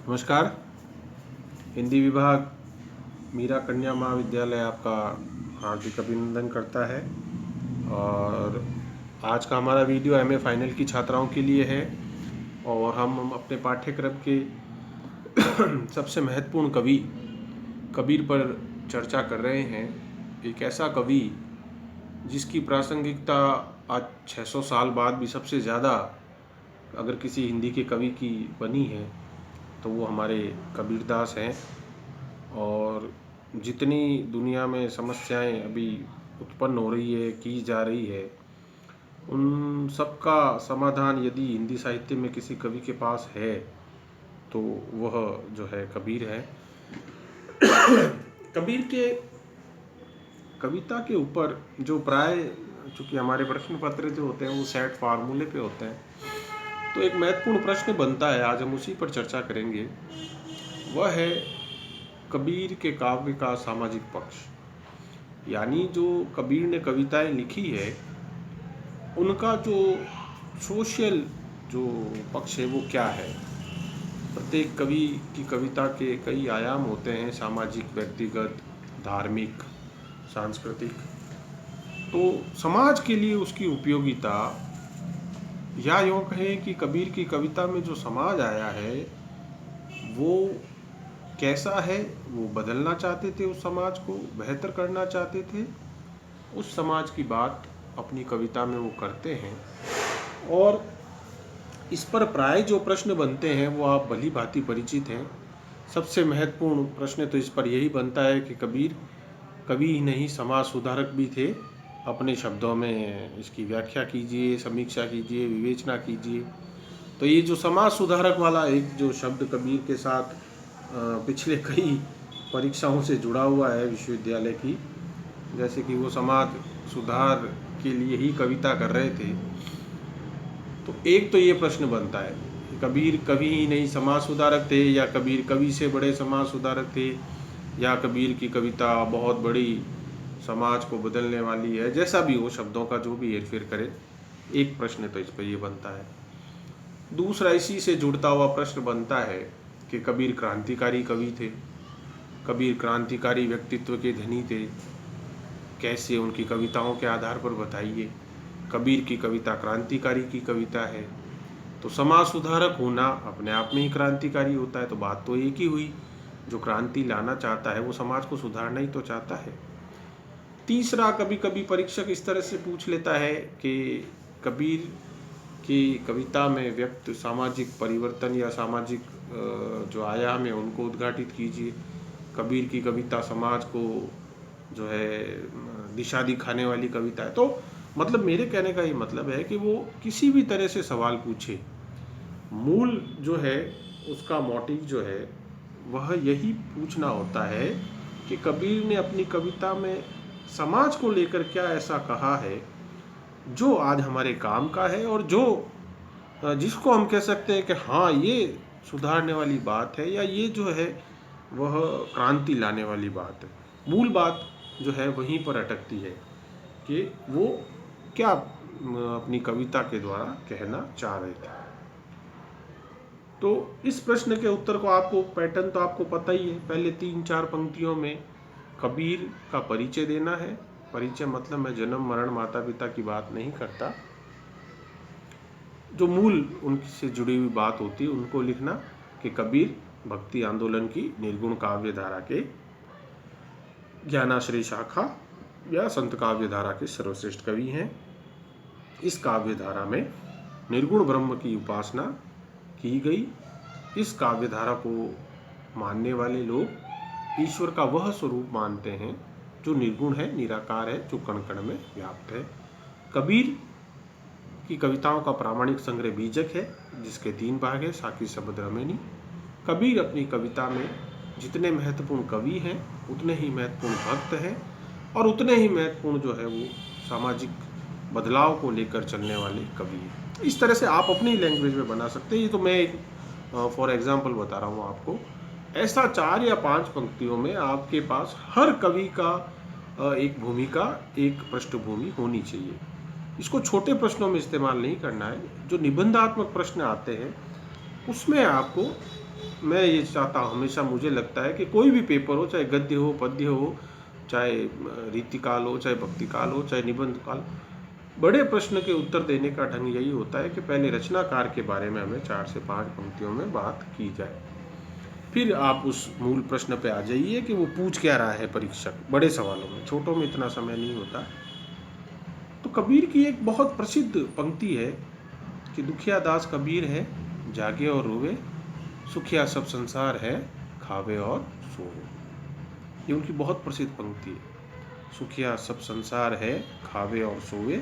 नमस्कार। हिंदी विभाग मीरा कन्या महाविद्यालय आपका हार्दिक अभिनंदन करता है। और आज का हमारा वीडियो एमए फाइनल की छात्राओं के लिए है और हम अपने पाठ्यक्रम के सबसे महत्वपूर्ण कवि कबीर पर चर्चा कर रहे हैं। एक ऐसा कवि जिसकी प्रासंगिकता आज 600 साल बाद भी सबसे ज़्यादा अगर किसी हिंदी के कवि की बनी है तो वो हमारे कबीरदास हैं। और जितनी दुनिया में समस्याएं अभी उत्पन्न हो रही है, की जा रही है, उन सब का समाधान यदि हिंदी साहित्य में किसी कवि के पास है तो वह जो है कबीर है। कबीर के कविता के ऊपर जो प्राय चूँकि हमारे प्रश्न पत्र जो होते हैं वो सेट फार्मूले पे होते हैं, तो एक महत्वपूर्ण प्रश्न बनता है, आज हम उसी पर चर्चा करेंगे। वह है कबीर के काव्य का सामाजिक पक्ष, यानी जो कबीर ने कविताएं लिखी है उनका जो सोशल जो पक्ष है वो क्या है। प्रत्येक कवि की कविता के कई आयाम होते हैं, सामाजिक, व्यक्तिगत, धार्मिक, सांस्कृतिक। तो समाज के लिए उसकी उपयोगिता, या यूँ कहें कि कबीर की कविता में जो समाज आया है वो कैसा है, वो बदलना चाहते थे, उस समाज को बेहतर करना चाहते थे, उस समाज की बात अपनी कविता में वो करते हैं। और इस पर प्राय जो प्रश्न बनते हैं वो आप भली भांति परिचित हैं। सबसे महत्वपूर्ण प्रश्न तो इस पर यही बनता है कि कबीर कवि ही नहीं, समाज सुधारक भी थे। अपने शब्दों में इसकी व्याख्या कीजिए, समीक्षा कीजिए, विवेचना कीजिए। तो ये जो समाज सुधारक वाला एक जो शब्द कबीर के साथ पिछले कई परीक्षाओं से जुड़ा हुआ है विश्वविद्यालय की, जैसे कि वो समाज सुधार के लिए ही कविता कर रहे थे, तो एक तो ये प्रश्न बनता है कि कबीर कवि ही नहीं समाज सुधारक थे, या कबीर कवि से बड़े समाज सुधारक थे, या कबीर की कविता बहुत बड़ी समाज को बदलने वाली है। जैसा भी हो, शब्दों का जो भी हेरफेर करे, एक प्रश्न तो इस पर ये बनता है। दूसरा इसी से जुड़ता हुआ प्रश्न बनता है कि कबीर क्रांतिकारी कवि थे, कबीर क्रांतिकारी व्यक्तित्व के धनी थे, कैसे उनकी कविताओं के आधार पर बताइए। कबीर की कविता क्रांतिकारी की कविता है, तो समाज सुधारक होना अपने आप में ही क्रांतिकारी होता है। तो बात तो एक ही हुई, जो क्रांति लाना चाहता है वो समाज को सुधारना ही तो चाहता है। तीसरा, कभी कभी परीक्षक इस तरह से पूछ लेता है कि कबीर की कविता में व्यक्त सामाजिक परिवर्तन या सामाजिक जो आयाम है उनको उद्घाटित कीजिए। कबीर की कविता समाज को जो है दिशा दिखाने वाली कविता है। तो मतलब मेरे कहने का ये मतलब है कि वो किसी भी तरह से सवाल पूछे, मूल जो है उसका मोटिव जो है वह यही पूछना होता है कि कबीर ने अपनी कविता में समाज को लेकर क्या ऐसा कहा है जो आज हमारे काम का है, और जो जिसको हम कह सकते हैं कि हाँ ये सुधारने वाली बात है, या ये जो है वह क्रांति लाने वाली बात है। मूल बात जो है वहीं पर अटकती है कि वो क्या अपनी कविता के द्वारा कहना चाह रहे थे। तो इस प्रश्न के उत्तर को आपको पैटर्न तो आपको पता ही है। पहले 3-4 पंक्तियों में कबीर का परिचय देना है। परिचय मतलब मैं जन्म मरण माता पिता की बात नहीं करता, जो मूल उनसे जुड़ी हुई बात होती है उनको लिखना कि कबीर भक्ति आंदोलन की निर्गुण काव्य धारा के ज्ञानाश्रय शाखा या संत काव्य धारा के सर्वश्रेष्ठ कवि हैं। इस काव्य धारा में निर्गुण ब्रह्म की उपासना की गई। इस काव्य धारा को मानने वाले लोग ईश्वर का वह स्वरूप मानते हैं जो निर्गुण है, निराकार है, जो कण कण में व्याप्त है। कबीर की कविताओं का प्रामाणिक संग्रह बीजक है, जिसके 3 भाग है, साकी शब्द रमेनी। कबीर अपनी कविता में जितने महत्वपूर्ण कवि हैं उतने ही महत्वपूर्ण भक्त हैं, और उतने ही महत्वपूर्ण जो है वो सामाजिक बदलाव को लेकर चलने वाले कवि हैं। इस तरह से आप अपनी लैंग्वेज में बना सकते हैं। ये तो मैं एक फॉर एग्जाम्पल बता रहा हूँ आपको। ऐसा 4 या 5 पंक्तियों में आपके पास हर कवि का एक भूमिका, एक पृष्ठभूमि होनी चाहिए। इसको छोटे प्रश्नों में इस्तेमाल नहीं करना है। जो निबंधात्मक प्रश्न आते हैं उसमें आपको मैं ये चाहता हूँ, हमेशा मुझे लगता है कि कोई भी पेपर हो, चाहे गद्य हो, पद्य हो, चाहे रीतिकाल हो, चाहे भक्तिकाल हो, चाहे निबंध काल, बड़े प्रश्न के उत्तर देने का ढंग यही होता है कि पहले रचनाकार के बारे में हमें 4 से 5 पंक्तियों में बात की जाए, फिर आप उस मूल प्रश्न पे आ जाइए कि वो पूछ क्या रहा है परीक्षक, बड़े सवालों में। छोटों में इतना समय नहीं होता। तो कबीर की एक बहुत प्रसिद्ध पंक्ति है कि दुखिया दास कबीर है, जागे और रोवे, सुखिया सब संसार है, खावे और सोवे। ये उनकी बहुत प्रसिद्ध पंक्ति है। सुखिया सब संसार है, खावे और सोवे,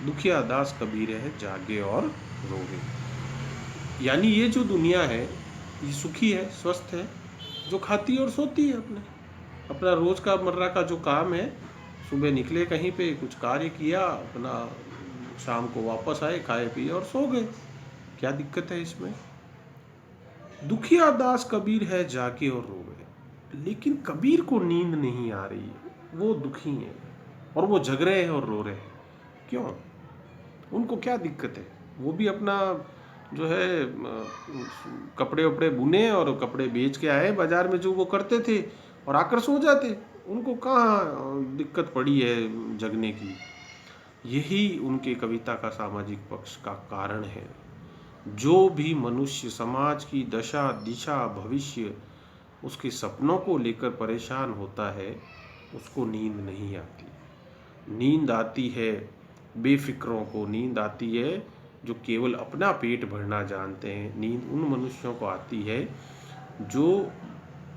दुखिया दास कबीर है, जागे और रोवे। यानी ये जो दुनिया है, ये सुखी है, स्वस्थ है, जो खाती है और सोती है, अपना रोज का मर्रा का जो काम है, सुबह निकले कहीं पे, कुछ कार्य किया, अपना शाम को वापस आए, खाए पिए और सो गए। क्या दिक्कत है इसमें? दुखिया दास कबीर है, जागे और रोवे। लेकिन कबीर को नींद नहीं आ रही है, वो दुखी है और वो जग रहे हैं और रो रहे हैं। क्यों? उनको क्या दिक्कत है? वो भी अपना जो है कपड़े वपड़े बुने और कपड़े बेच के आए बाजार में, जो वो करते थे, और आकर सो जाते। उनको कहाँ दिक्कत पड़ी है जगने की? यही उनके कविता का सामाजिक पक्ष का कारण है। जो भी मनुष्य समाज की दशा दिशा भविष्य, उसके सपनों को लेकर परेशान होता है, उसको नींद नहीं आती। नींद आती है बेफिक्रों को, नींद आती है जो केवल अपना पेट भरना जानते हैं। नींद उन मनुष्यों को आती है जो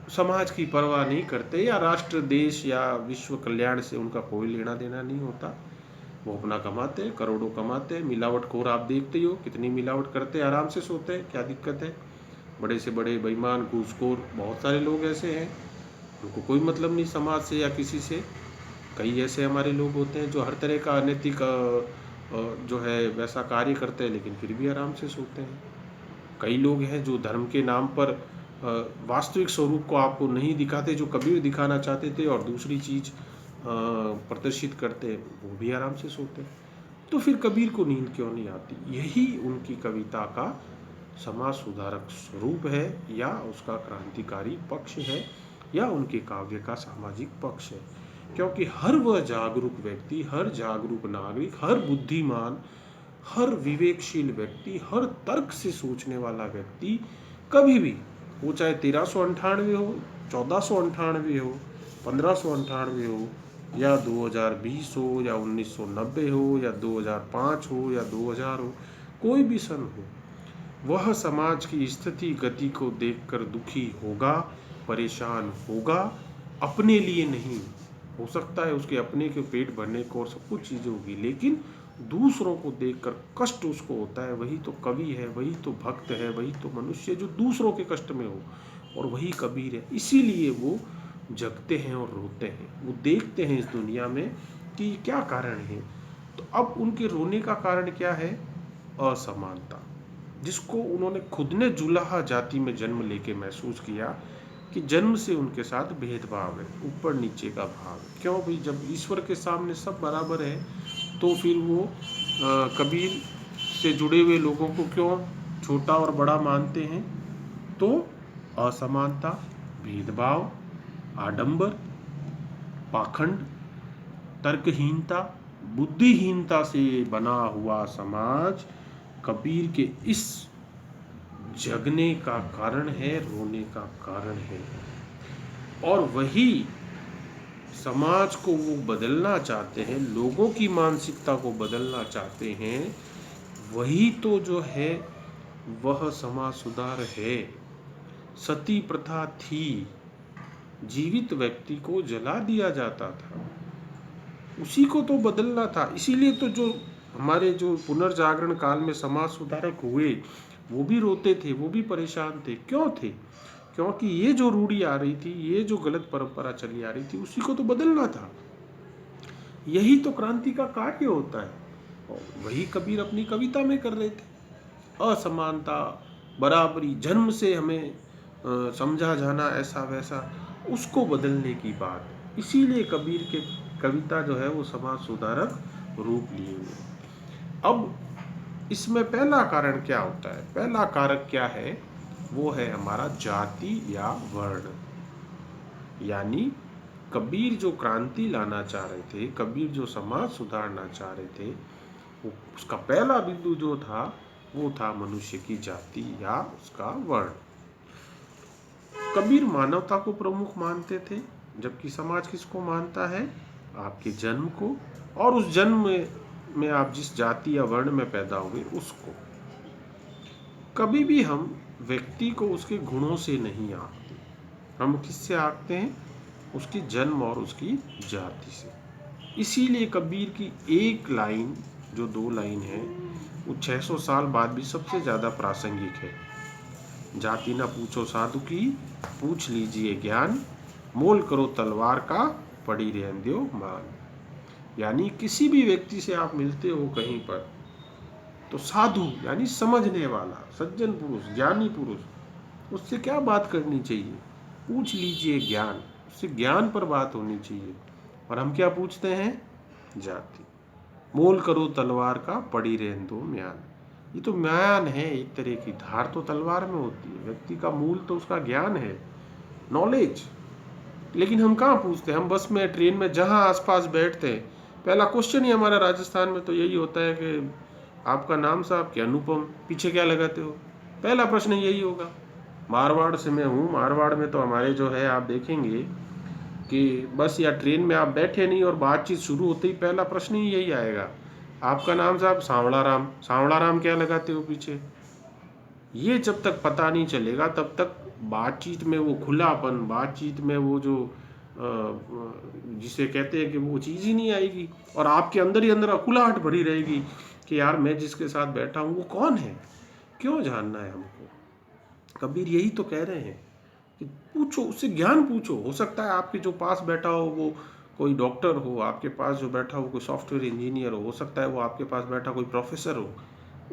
समाज की परवाह नहीं करते, या राष्ट्र देश या विश्व कल्याण से उनका कोई लेना देना नहीं होता। वो अपना कमाते, करोड़ों कमाते। मिलावटखोर आप देखते ही हो, कितनी मिलावट करते, आराम से सोते हैं, क्या दिक्कत है? बड़े से बड़े बेईमान घूसखोर बहुत सारे लोग ऐसे हैं, उनको कोई मतलब नहीं समाज से या किसी से। कई ऐसे हमारे लोग होते हैं जो हर तरह का अनैतिक जो है वैसा कार्य करते हैं, लेकिन फिर भी आराम से सोते हैं। कई लोग हैं जो धर्म के नाम पर वास्तविक स्वरूप को आपको नहीं दिखाते, जो कबीर दिखाना चाहते थे, और दूसरी चीज़ प्रदर्शित करते, वो भी आराम से सोते। तो फिर कबीर को नींद क्यों नहीं आती? यही उनकी कविता का समाज सुधारक स्वरूप है, या उसका क्रांतिकारी पक्ष है, या उनके काव्य का सामाजिक पक्ष है। क्योंकि हर वह जागरूक व्यक्ति, हर जागरूक नागरिक, हर बुद्धिमान, हर विवेकशील व्यक्ति, हर तर्क से सोचने वाला व्यक्ति कभी भी, वो चाहे 1398 हो, 1498 हो, 1598 हो, या 2020 हो, या 1990 हो, या 2005 हो, या 2000 हो, कोई भी सन हो, वह समाज की स्थिति गति को देखकर दुखी होगा, परेशान होगा। अपने लिए नहीं, हो सकता है उसके अपने के पेट भरने को और सब कुछ चीज़ें होगी, लेकिन दूसरों को देखकर कष्ट उसको होता है। वही तो कवि है, वही तो भक्त है, वही तो मनुष्य जो दूसरों के कष्ट में हो, और वही कबीर है। इसीलिए वो जगते हैं और रोते हैं। वो देखते हैं इस दुनिया में कि क्या कारण है। तो अब उनके रोने का कारण क्या है? असमानता, जिसको उन्होंने खुद ने जुलाहा जाति में जन्म लेके महसूस किया कि जन्म से उनके साथ भेदभाव है, ऊपर नीचे का भाव है। क्यों भाई? जब ईश्वर के सामने सब बराबर है, तो फिर वो कबीर से जुड़े हुए लोगों को क्यों छोटा और बड़ा मानते हैं? तो असमानता, भेदभाव, आडंबर, पाखंड, तर्कहीनता, बुद्धिहीनता से बना हुआ समाज कबीर के इस जगने का कारण है, रोने का कारण है। और वही समाज को वो बदलना चाहते हैं, लोगों की मानसिकता को बदलना चाहते हैं। वही तो जो है वह समाज सुधार है। सती प्रथा थी, जीवित व्यक्ति को जला दिया जाता था, उसी को तो बदलना था। इसीलिए तो जो हमारे जो पुनर्जागरण काल में समाज सुधारक हुए, वो भी रोते थे, वो भी परेशान थे। क्यों थे? क्योंकि ये जो रूढ़ी आ रही थी, ये जो गलत परंपरा चली आ रही थी, उसी को तो बदलना था। यही तो क्रांति का कार्य होता है, और वही कबीर अपनी कविता में कर रहे थे। असमानता, बराबरी, जन्म से हमें समझा जाना ऐसा वैसा, उसको बदलने की बात। इसीलिए कबीर के कविता जो है वो समाज सुधारक रूप लिए हुए। अब इसमें पहला कारण क्या होता है? पहला कारक क्या है? वो है हमारा जाति या वर्ण। यानी कबीर जो क्रांति लाना चाह रहे थे, कबीर जो समाज सुधारना चाह रहे थे, उसका पहला बिंदु जो था वो था मनुष्य की जाति या उसका वर्ण। कबीर मानवता को प्रमुख मानते थे, जबकि समाज किसको मानता है? आपके जन्म को, और उस जन्म में आप जिस जाति या वर्ण में पैदा हुए उसको। कभी भी हम व्यक्ति को उसके गुणों से नहीं आंकते, हम किससे आंकते हैं? उसके जन्म और उसकी जाति से। इसीलिए कबीर की एक लाइन, जो 2 लाइन है, वो 600 साल बाद भी सबसे ज़्यादा प्रासंगिक है। जाति ना पूछो साधु की, पूछ लीजिए ज्ञान, मोल करो तलवार का, पड़ी रहन दो मान। यानी किसी भी व्यक्ति से आप मिलते हो कहीं पर, तो साधु यानी समझने वाला, सज्जन पुरुष, ज्ञानी पुरुष, उससे क्या बात करनी चाहिए? पूछ लीजिए ज्ञान, उससे ज्ञान पर बात होनी चाहिए। और हम क्या पूछते हैं? जाति। मोल करो तलवार का, पड़ी रहन दो म्यान। ये तो म्यान है, एक तरह की धार तो तलवार में होती है। व्यक्ति का मूल तो उसका ज्ञान है, नॉलेज। लेकिन हम कहाँ पूछते हैं? हम बस में, ट्रेन में, जहाँ आसपास बैठते हैं, पहला क्वेश्चन ही हमारा राजस्थान में तो यही होता है कि आपका नाम साहब क्या? अनुपम। पीछे क्या लगाते हो? पहला प्रश्न यही होगा। मारवाड़ से मैं हूँ, मारवाड़ में तो हमारे जो है, आप देखेंगे कि बस या ट्रेन में आप बैठे नहीं और बातचीत शुरू होते ही पहला प्रश्न ही यही आएगा, आपका नाम साहब? सांवला राम। सांवला राम क्या लगाते हो पीछे? ये जब तक पता नहीं चलेगा तब तक बातचीत में वो खुलापन, बातचीत में वो जो जिसे कहते हैं कि वो चीज़ ही नहीं आएगी, और आपके अंदर ही अंदर अकुलाहट भरी रहेगी कि यार मैं जिसके साथ बैठा हूँ वो कौन है, क्यों जानना है हमको। कबीर यही तो कह रहे हैं कि पूछो, उससे ज्ञान पूछो। हो सकता है आपके जो पास बैठा हो वो कोई डॉक्टर हो, आपके पास जो बैठा हो कोई सॉफ्टवेयर इंजीनियर हो सकता है वो आपके पास बैठा कोई प्रोफेसर हो।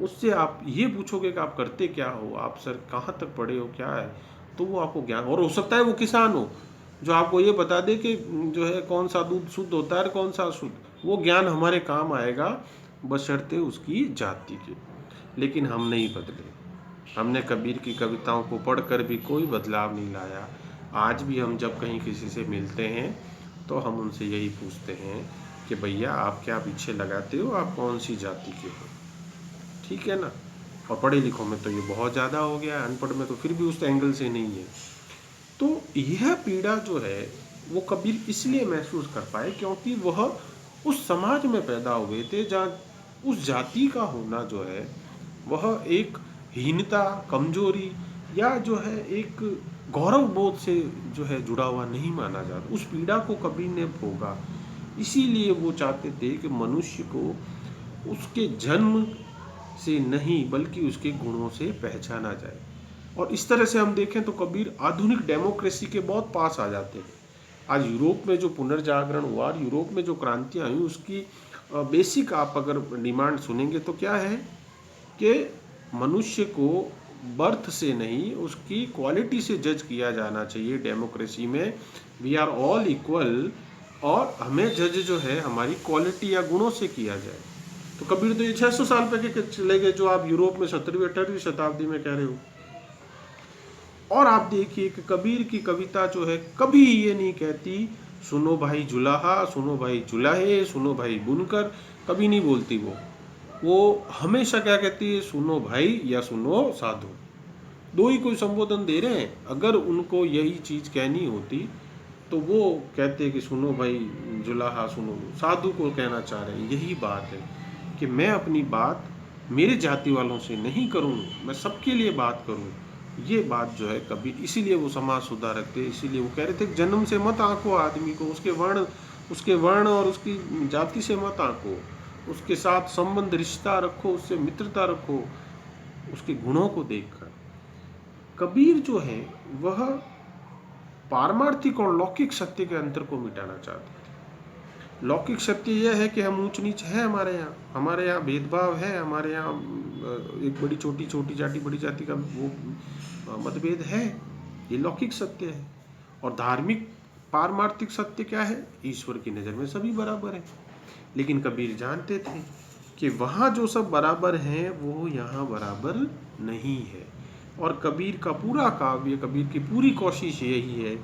उससे आप ये पूछोगे कि आप करते क्या हो, आप सर कहाँ तक पढ़े हो, क्या है, तो वो आपको ज्ञान। और हो सकता है वो किसान हो जो आपको ये बता दे कि जो है कौन सा दूध शुद्ध होता है और कौन सा अशुद्ध। वो ज्ञान हमारे काम आएगा बशर्ते उसकी जाति के। लेकिन हम नहीं बदले। हमने कबीर की कविताओं को पढ़कर भी कोई बदलाव नहीं लाया। आज भी हम जब कहीं किसी से मिलते हैं तो हम उनसे यही पूछते हैं कि भैया आप क्या पीछे लगाते हो, आप कौन सी जाति के हो? ठीक है ना। और पढ़े लिखों में तो ये बहुत ज़्यादा हो गया, अनपढ़ में तो फिर भी उस एंगल से नहीं है। तो यह पीड़ा जो है वो कबीर इसलिए महसूस कर पाए क्योंकि वह उस समाज में पैदा हुए थे जहाँ उस जाति का होना जो है वह एक हीनता, कमजोरी, या जो है एक गौरव बोध से जो है जुड़ा हुआ नहीं माना जाता। उस पीड़ा को कबीर ने भोगा। इसीलिए वो चाहते थे कि मनुष्य को उसके जन्म से नहीं बल्कि उसके गुणों से पहचाना जाए। और इस तरह से हम देखें तो कबीर आधुनिक डेमोक्रेसी के बहुत पास आ जाते हैं। आज यूरोप में जो पुनर्जागरण हुआ, यूरोप में जो क्रांतियाँ हुई, उसकी बेसिक आप अगर डिमांड सुनेंगे तो क्या है कि मनुष्य को बर्थ से नहीं उसकी क्वालिटी से जज किया जाना चाहिए। डेमोक्रेसी में वी आर ऑल इक्वल, और हमें जज जो है हमारी क्वालिटी या गुणों से किया जाए। तो कबीर तो ये 600 साल पहले चले गए जो आप यूरोप में 17वीं 18वीं शताब्दी में कह रहे हो। और आप देखिए कि कबीर की कविता जो है कभी ये नहीं कहती सुनो भाई जुलाहा, सुनो भाई जुलाहे, सुनो भाई बुनकर, कभी नहीं बोलती वो हमेशा क्या कहती है? सुनो भाई या सुनो साधु। दो ही कोई संबोधन दे रहे हैं। अगर उनको यही चीज़ कहनी होती तो वो कहते कि सुनो भाई जुलाहा, सुनो साधु को कहना चाह रहे हैं। यही बात है कि मैं अपनी बात मेरे जाति वालों से नहीं करूँ, मैं सबके लिए बात करूँ। ये बात जो है कबीर, इसीलिए वो समाज सुधारक थे। इसीलिए वो कह रहे थे जन्म से मत आंको आदमी को, उसके वर्ण और उसकी जाति से मत आंको। उसके साथ संबंध, रिश्ता रखो, उससे मित्रता रखो, उसके गुणों को देखकर। कबीर जो है वह पारमार्थिक और लौकिक सत्य के अंतर को मिटाना चाहते थे। लौकिक सत्य यह है कि हम ऊंच नीच है, हमारे यहाँ भेदभाव है, हमारे यहाँ एक बड़ी छोटी जाति बड़ी जाति का वो मतभेद है, ये लौकिक सत्य है। और धार्मिक पारमार्थिक सत्य क्या है? ईश्वर की नज़र में सभी बराबर हैं। लेकिन कबीर जानते थे कि वहाँ जो सब बराबर हैं वो यहाँ बराबर नहीं है। और कबीर का पूरा काव्य, कबीर की पूरी कोशिश यही है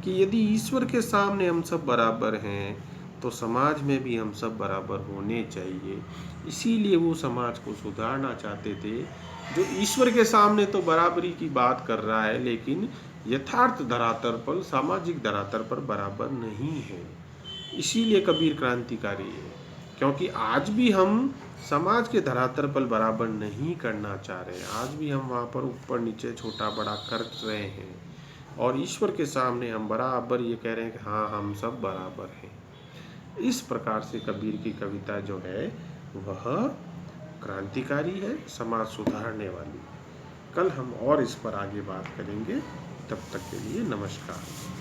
कि यदि ईश्वर के सामने हम सब बराबर हैं तो समाज में भी हम सब बराबर होने चाहिए। इसीलिए वो समाज को सुधारना चाहते थे, जो ईश्वर के सामने तो बराबरी की बात कर रहा है लेकिन यथार्थ धरातल पर, सामाजिक धरातल पर बराबर नहीं है। इसीलिए कबीर क्रांतिकारी है, क्योंकि आज भी हम समाज के धरातल पर बराबर नहीं करना चाह रहे। आज भी हम वहाँ पर ऊपर नीचे छोटा बड़ा कर रहे हैं और ईश्वर के सामने हम बराबर ये कह रहे हैं कि हाँ हम सब बराबर हैं। इस प्रकार से कबीर की कविता जो है वह क्रांतिकारी है, समाज सुधारने वाली। कल हम और इस पर आगे बात करेंगे। तब तक के लिए नमस्कार।